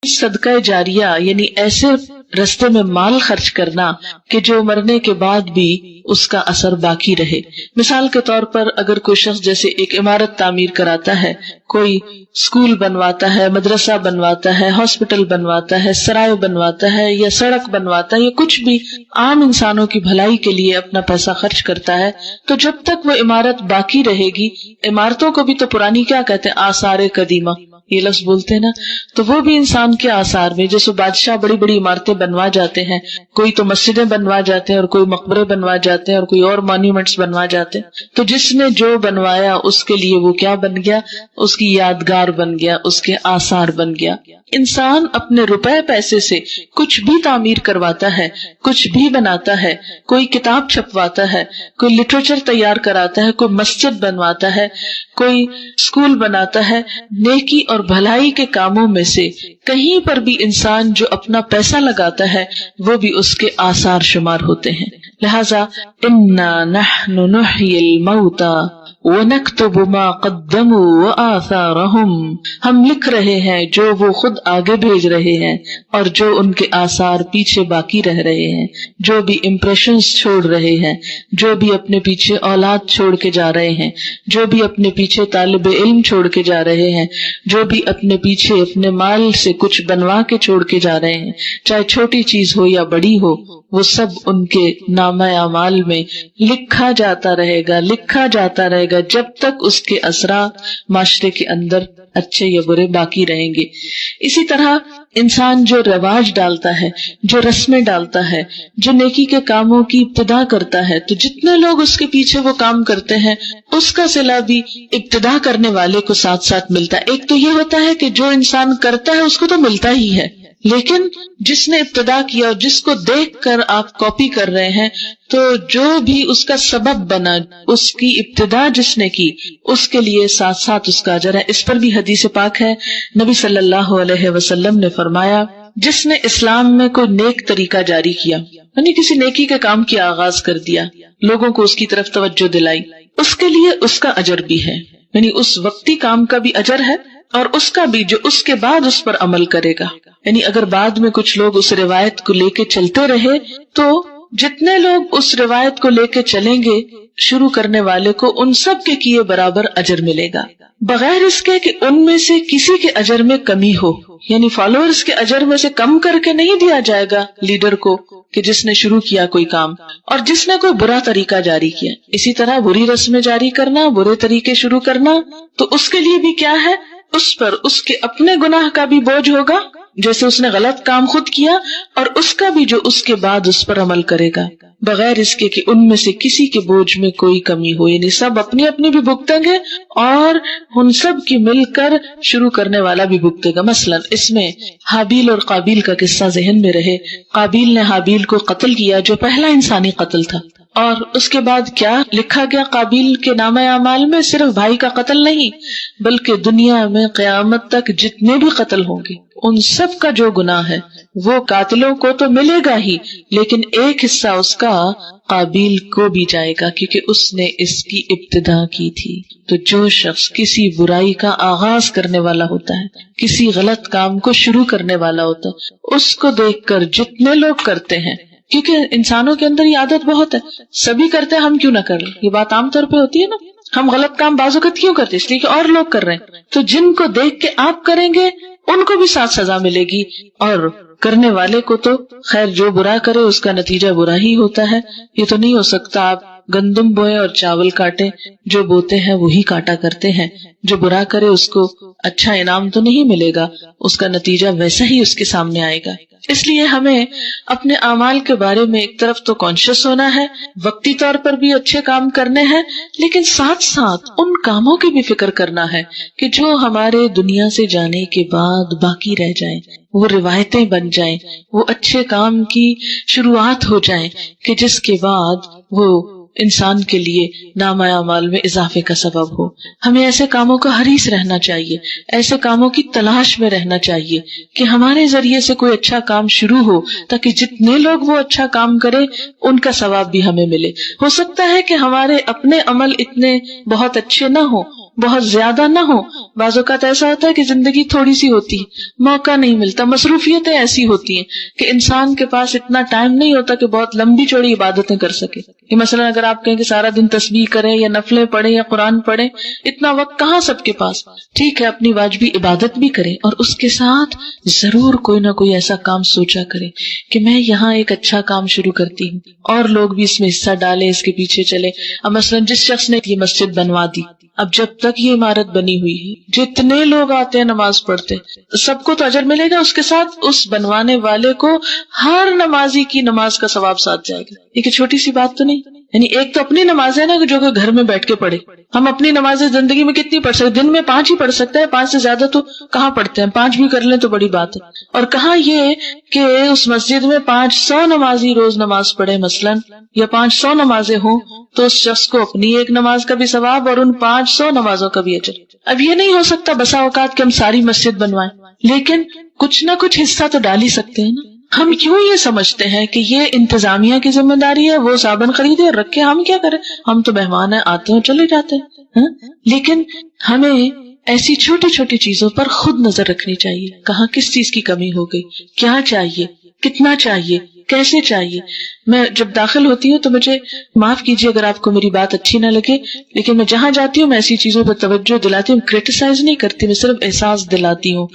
صدقہ جاریہ یعنی ایسے رستے میں مال خرچ کرنا کہ جو مرنے کے بعد بھی اس کا اثر باقی رہے. مثال کے طور پر اگر کوئی شخص جیسے ایک عمارت تعمیر کراتا ہے، کوئی اسکول بنواتا ہے، مدرسہ بنواتا ہے، ہاسپٹل بنواتا ہے، سرائے بنواتا ہے یا سڑک بنواتا ہے یا کچھ بھی عام انسانوں کی بھلائی کے لیے اپنا پیسہ خرچ کرتا ہے، تو جب تک وہ عمارت باقی رہے گی، عمارتوں کو بھی تو پرانی کیا کہتے ہیں، آثار قدیمہ یہ لفظ بولتے ہیں نا، تو وہ بھی انسان کے آثار میں، جیسے بادشاہ بڑی بڑی عمارتیں بنوا جاتے ہیں، کوئی تو مسجدیں بنوا جاتے ہیں اور کوئی مقبرے بنوا جاتے ہیں اور کوئی اور مانیومنٹس بنوا جاتے ہیں، تو جس نے جو بنوایا اس کے لیے وہ کیا بن گیا، اس کی یادگار بن گیا، اس کے آثار بن گیا. انسان اپنے روپے پیسے سے کچھ بھی تعمیر کرواتا ہے، کچھ بھی بناتا ہے، کوئی کتاب چھپواتا ہے، کوئی لٹریچر تیار کراتا ہے، کوئی مسجد بنواتا ہے، کوئی اسکول بناتا ہے، نیکی اور بھلائی کے کاموں میں سے کہیں پر بھی انسان جو اپنا پیسہ لگاتا ہے وہ بھی اس کے آثار شمار ہوتے ہیں. لہذا انا نحن نحیی الموتى وَنَكْتُبُ مَا قَدَّمُوا وَآثَارَهُمْ، ہم لکھ رہے ہیں جو وہ خود آگے بھیج رہے ہیں اور جو ان کے آثار پیچھے باقی رہ رہے ہیں، جو بھی امپریشنز چھوڑ رہے ہیں، جو بھی اپنے پیچھے اولاد چھوڑ کے جا رہے ہیں، جو بھی اپنے پیچھے طالب علم چھوڑ کے جا رہے ہیں، جو بھی اپنے پیچھے اپنے مال سے کچھ بنوا کے چھوڑ کے جا رہے ہیں، چاہے چھوٹی چیز ہو یا بڑی ہو، وہ سب ان کے نامہ اعمال میں لکھا جاتا رہے گا، لکھا جاتا رہے گا جب تک اس کے اثرات معاشرے کے اندر اچھے یا برے باقی رہیں گے. اسی طرح انسان جو رواج ڈالتا ہے، جو رسمیں ڈالتا ہے، جو نیکی کے کاموں کی ابتدا کرتا ہے، تو جتنے لوگ اس کے پیچھے وہ کام کرتے ہیں اس کا صلہ بھی ابتدا کرنے والے کو ساتھ ساتھ ملتا ہے. ایک تو یہ ہوتا ہے کہ جو انسان کرتا ہے اس کو تو ملتا ہی ہے، لیکن جس نے ابتدا کیا اور جس کو دیکھ کر آپ کاپی کر رہے ہیں، تو جو بھی اس کا سبب بنا، اس کی ابتدا جس نے کی، اس کے لیے ساتھ ساتھ اس کا اجر ہے. اس پر بھی حدیث پاک ہے، نبی صلی اللہ علیہ وسلم نے فرمایا، جس نے اسلام میں کوئی نیک طریقہ جاری کیا، یعنی کسی نیکی کے کام کی آغاز کر دیا، لوگوں کو اس کی طرف توجہ دلائی، اس کے لیے اس کا اجر بھی ہے، یعنی اس وقتی کام کا بھی اجر ہے اور اس کا بھی جو اس کے بعد اس پر عمل کرے گا. یعنی اگر بعد میں کچھ لوگ اس روایت کو لے کے چلتے رہے تو جتنے لوگ اس روایت کو لے کے چلیں گے شروع کرنے والے کو ان سب کے کیے برابر اجر ملے گا، بغیر اس کے کہ ان میں سے کسی کے اجر میں کمی ہو. یعنی فالوورز کے اجر میں سے کم کر کے نہیں دیا جائے گا لیڈر کو کہ جس نے شروع کیا کوئی کام اور جس نے کوئی برا طریقہ جاری کیا. اسی طرح بری رسمیں جاری کرنا، برے طریقے شروع کرنا، تو اس کے لیے بھی کیا ہے، اس پر اس کے اپنے گناہ کا بھی بوجھ ہوگا جیسے اس نے غلط کام خود کیا، اور اس کا بھی جو اس کے بعد اس پر عمل کرے گا، بغیر اس کے کہ ان میں سے کسی کے بوجھ میں کوئی کمی ہو. یعنی سب اپنی اپنی بھی بھگتیں گے اور ان سب کی مل کر شروع کرنے والا بھی بھگتے گا. مثلا اس میں حابیل اور قابیل کا قصہ ذہن میں رہے. قابیل نے حابیل کو قتل کیا جو پہلا انسانی قتل تھا، اور اس کے بعد کیا لکھا گیا قابیل کے نامہ اعمال میں؟ صرف بھائی کا قتل نہیں، بلکہ دنیا میں قیامت تک جتنے بھی قتل ہوں گے ان سب کا جو گناہ ہے وہ قاتلوں کو تو ملے گا ہی، لیکن ایک حصہ اس کا قابیل کو بھی جائے گا کیونکہ اس نے اس کی ابتدا کی تھی. تو جو شخص کسی برائی کا آغاز کرنے والا ہوتا ہے، کسی غلط کام کو شروع کرنے والا ہوتا ہے، اس کو دیکھ کر جتنے لوگ کرتے ہیں، کیونکہ انسانوں کے اندر یہ عادت بہت ہے، سبھی کرتے ہیں ہم کیوں نہ کریں، یہ بات عام طور پہ ہوتی ہے نا. ہم غلط کام بعض اوقات کیوں کرتے؟ اس لیے کہ اور لوگ کر رہے ہیں، تو جن کو دیکھ کے آپ کریں گے ان کو بھی ساتھ سزا ملے گی، اور کرنے والے کو تو خیر جو برا کرے اس کا نتیجہ برا ہی ہوتا ہے. یہ تو نہیں ہو سکتا آپ گندم بوئے اور چاول کاٹے، جو بوتے ہیں وہی کاٹا کرتے ہیں. جو برا کرے اس کو اچھا انعام تو نہیں ملے گا، اس کا نتیجہ ویسا ہی اس کے سامنے آئے گا. اس لیے ہمیں اپنے اعمال کے بارے میں ایک طرف تو کانشیس ہونا ہے، وقتی طور پر بھی اچھے کام کرنے ہیں، لیکن ساتھ ساتھ ان کاموں کی بھی فکر کرنا ہے کہ جو ہمارے دنیا سے جانے کے بعد باقی رہ جائیں، وہ روایتیں بن جائیں، وہ اچھے کام کی شروعات ہو جائیں کہ جس کے بعد وہ انسان کے لیے نامہ اعمال میں اضافے کا سبب ہو. ہمیں ایسے کاموں کا حریص رہنا چاہیے، ایسے کاموں کی تلاش میں رہنا چاہیے کہ ہمارے ذریعے سے کوئی اچھا کام شروع ہو تاکہ جتنے لوگ وہ اچھا کام کرے ان کا ثواب بھی ہمیں ملے. ہو سکتا ہے کہ ہمارے اپنے عمل اتنے بہت اچھے نہ ہوں بہت زیادہ نہ ہو. بعض اوقات ایسا ہوتا ہے کہ زندگی تھوڑی سی ہوتی ہے، موقع نہیں ملتا، مصروفیتیں ایسی ہوتی ہیں کہ انسان کے پاس اتنا ٹائم نہیں ہوتا کہ بہت لمبی چوڑی عبادتیں کر سکے. کہ مثلا اگر آپ کہیں کہ سارا دن تسبیح کریں یا نفلیں پڑھیں یا قرآن پڑھیں، اتنا وقت کہاں سب کے پاس. ٹھیک ہے، اپنی واجبی عبادت بھی کریں اور اس کے ساتھ ضرور کوئی نہ کوئی ایسا کام سوچا کریں کہ میں یہاں ایک اچھا کام شروع کرتی ہوں اور لوگ بھی اس میں حصہ ڈالیں، اس کے پیچھے چلے. اب مثلا جس شخص نے یہ مسجد بنوا دی، اب جب تک یہ عمارت بنی ہوئی ہے جتنے لوگ آتے ہیں نماز پڑھتے سب کو تو اجر ملے گا، اس کے ساتھ اس بنوانے والے کو ہر نمازی کی نماز کا ثواب ساتھ جائے گا. یہ کہ چھوٹی سی بات تو نہیں. یعنی ایک تو اپنی نماز ہے نا جو کہ گھر میں بیٹھ کے پڑھے. ہم اپنی نمازیں زندگی میں کتنی پڑھ سکتے؟ دن میں 5 ہی پڑھ سکتے ہیں، 5 سے زیادہ تو کہاں پڑھتے ہیں. 5 بھی کر لیں تو بڑی بات ہے. اور کہاں یہ کہ اس مسجد میں 500 نمازی روز نماز پڑھے مثلا، یا 500 نمازیں ہوں تو اس شخص کو اپنی ایک نماز کا بھی ثواب اور ان 500 نمازوں کا بھی اجر. اب یہ نہیں ہو سکتا بسا اوقات کہ ہم ساری مسجد بنوائیں، لیکن کچھ نہ کچھ حصہ تو ڈال ہی سکتے ہیں نا. ہم کیوں یہ سمجھتے ہیں کہ یہ انتظامیہ کی ذمہ داری ہے، وہ صابن خریدے اور رکھے، ہم کیا کریں، ہم تو مہمان ہیں، آتے ہیں چلے جاتے ہیں. لیکن ہمیں ایسی چھوٹی چھوٹی چیزوں پر خود نظر رکھنی چاہیے. کہاں کس چیز کی کمی ہو گئی، کیا چاہیے، کتنا چاہیے، کیسے چاہیے. میں جب داخل ہوتی ہوں تو مجھے معاف کیجیے اگر آپ کو میری بات اچھی نہ لگے، لیکن میں جہاں جاتی ہوں میں ایسی چیزوں پر توجہ دلاتی ہوں. کرٹیسائز نہیں کرتی، میں صرف احساس دلاتی ہوں،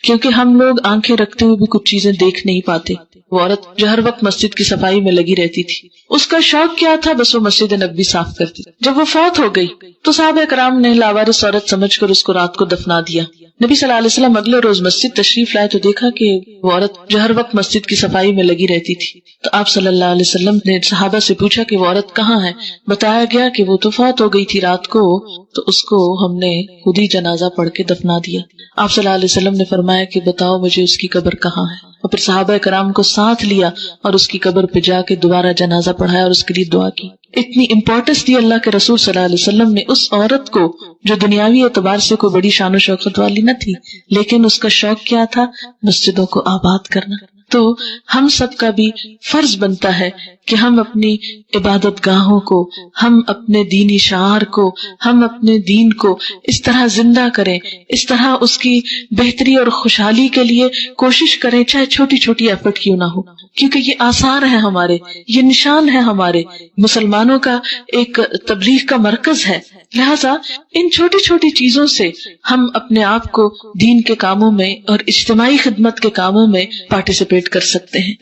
کیونکہ ہم لوگ آنکھیں رکھتے ہوئے بھی کچھ چیزیں دیکھ نہیں پاتے. وہ عورت جو ہر وقت مسجد کی صفائی میں لگی رہتی تھی، اس کا شوق کیا تھا؟ بس وہ مسجد نبوی صاف کرتی. جب وہ فوت ہو گئی تو صحابہ کرام نے لاوارث عورت سمجھ کر اس کو رات کو دفنا دیا. نبی صلی اللہ علیہ وسلم اگلے روز مسجد تشریف لائے تو دیکھا کہ وہ عورت جو ہر وقت مسجد کی صفائی میں لگی رہتی تھی. تو آپ صلی اللہ علیہ وسلم نے صحابہ سے پوچھا کہ وہ عورت کہاں ہے. بتایا گیا کہ وہ تو فوت ہو گئی تھی رات کو، تو اس کو ہم نے خود ہی جنازہ پڑھ کے دفنا دیا. آپ صلی اللہ علیہ وسلم نے فرمایا کہ بتاؤ مجھے اس کی قبر کہاں ہے. اور پھر صحابہ کرام کو ساتھ لیا اور اس کی قبر پہ جا کے دوبارہ جنازہ پڑھایا اور اس کے لیے دعا کی. اتنی امپورٹنس دی اللہ کے رسول صلی اللہ علیہ وسلم نے اس عورت کو جو دنیاوی اعتبار سے کوئی بڑی شان و شوکت والی نہ تھی، لیکن اس کا شوق کیا تھا؟ مسجدوں کو آباد کرنا. تو ہم سب کا بھی فرض بنتا ہے کہ ہم اپنی عبادت گاہوں کو، ہم اپنے دینی شعار کو، ہم اپنے دین کو اس طرح زندہ کریں، اس طرح اس کی بہتری اور خوشحالی کے لیے کوشش کریں، چاہے چھوٹی چھوٹی ایفرٹ کیوں نہ ہو. کیونکہ یہ آثار ہے ہمارے، یہ نشان ہے ہمارے مسلمانوں کا، ایک تبلیغ کا مرکز ہے. لہٰذا ان چھوٹی چھوٹی چیزوں سے ہم اپنے آپ کو دین کے کاموں میں اور اجتماعی خدمت کے کاموں میں پارٹیسپیٹ کر سکتے ہیں.